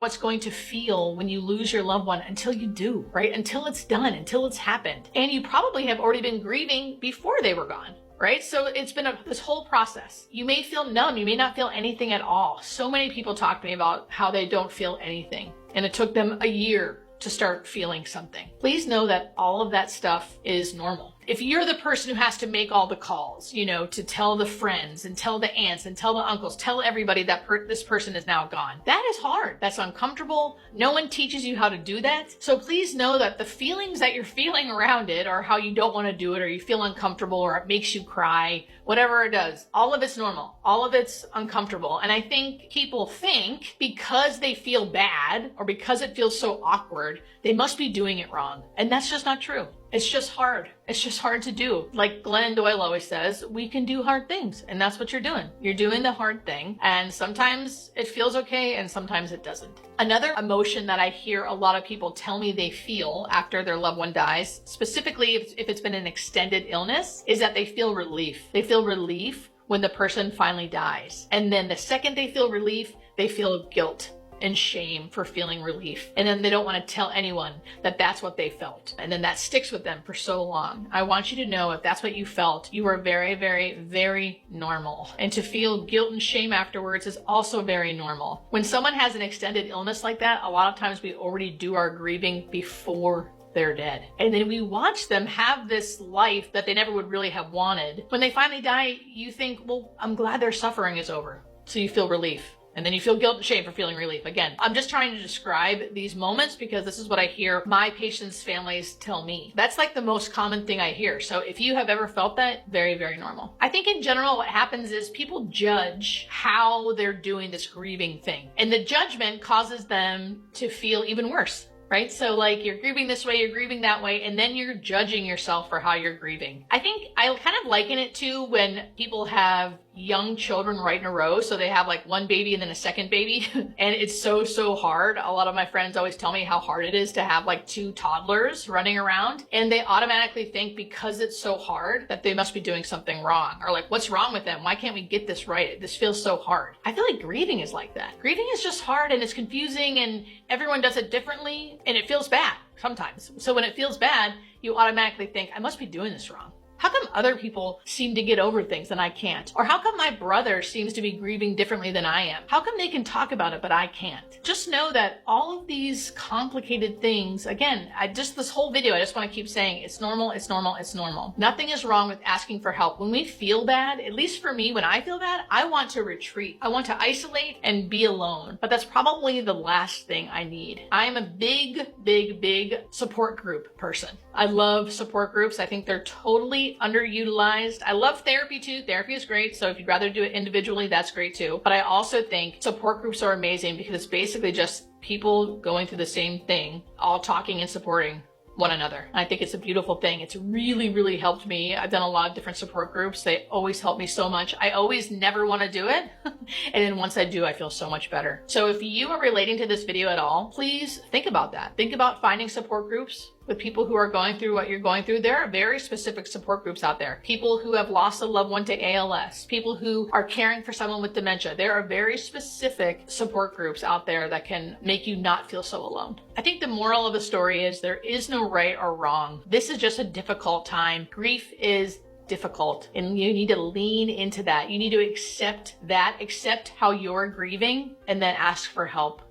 what's going to feel when you lose your loved one until you do, right? Until it's done, until it's happened. And you probably have already been grieving before they were gone, right? So it's been this whole process. You may feel numb. You may not feel anything at all. So many people talk to me about how they don't feel anything. And it took them a year to start feeling something. Please know that all of that stuff is normal. If you're the person who has to make all the calls, to tell the friends and tell the aunts and tell the uncles, tell everybody that this person is now gone, that is hard. That's uncomfortable. No one teaches you how to do that. So please know that the feelings that you're feeling around it, or how you don't want to do it, or you feel uncomfortable, or it makes you cry, whatever it does, all of it's normal. All of it's uncomfortable. And I think people think because they feel bad or because it feels so awkward, they must be doing it wrong. And that's just not true. It's just hard. It's just hard to do. Like Glennon Doyle always says, we can do hard things. And that's what you're doing. You're doing the hard thing. And sometimes it feels okay and sometimes it doesn't. Another emotion that I hear a lot of people tell me they feel after their loved one dies, specifically if it's been an extended illness, is that they feel relief. They feel relief when the person finally dies. And then the second they feel relief, they feel guilt and shame for feeling relief. And then they don't want to tell anyone that that's what they felt. And then that sticks with them for so long. I want you to know, if that's what you felt, you are very, very, very normal. And to feel guilt and shame afterwards is also very normal. When someone has an extended illness like that, a lot of times we already do our grieving before they're dead. And then we watch them have this life that they never would really have wanted. When they finally die, you think, well, I'm glad their suffering is over. So you feel relief. And then you feel guilt and shame for feeling relief. Again, I'm just trying to describe these moments because this is what I hear my patients' families tell me. That's like the most common thing I hear. So if you have ever felt that, very, very normal. I think in general, what happens is people judge how they're doing this grieving thing. And the judgment causes them to feel even worse. Right? So like you're grieving this way, you're grieving that way, and then you're judging yourself for how you're grieving. I think I kind of liken it to when people have young children right in a row. So they have like one baby and then a second baby. And it's so hard. A lot of my friends always tell me how hard it is to have like two toddlers running around. And they automatically think because it's so hard that they must be doing something wrong. Or like, what's wrong with them? Why can't we get this right? This feels so hard. I feel like grieving is like that. Grieving is just hard and it's confusing and everyone does it differently and it feels bad sometimes. So when it feels bad, you automatically think, I must be doing this wrong. How come other people seem to get over things and I can't? Or how come my brother seems to be grieving differently than I am? How come they can talk about it, but I can't? Just know that all of these complicated things, again, this whole video, I just want to keep saying it's normal, it's normal, it's normal. Nothing is wrong with asking for help. When we feel bad, at least for me, when I feel bad, I want to retreat. I want to isolate and be alone. But that's probably the last thing I need. I am a big support group person. I love support groups. I think they're totally underutilized. I love therapy too. Therapy is great. So if you'd rather do it individually, that's great too. But I also think support groups are amazing because it's basically just people going through the same thing, all talking and supporting one another. And I think it's a beautiful thing. It's really helped me. I've done a lot of different support groups. They always help me so much. I always never want to do it. And then once I do, I feel so much better. So if you are relating to this video at all, please think about that. Think about finding support groups with people who are going through what you're going through. There are very specific support groups out there. People who have lost a loved one to ALS, people who are caring for someone with dementia. There are very specific support groups out there that can make you not feel so alone. I think the moral of the story is there is no right or wrong. This is just a difficult time. Grief is difficult and you need to lean into that. You need to accept that, accept how you're grieving, and then ask for help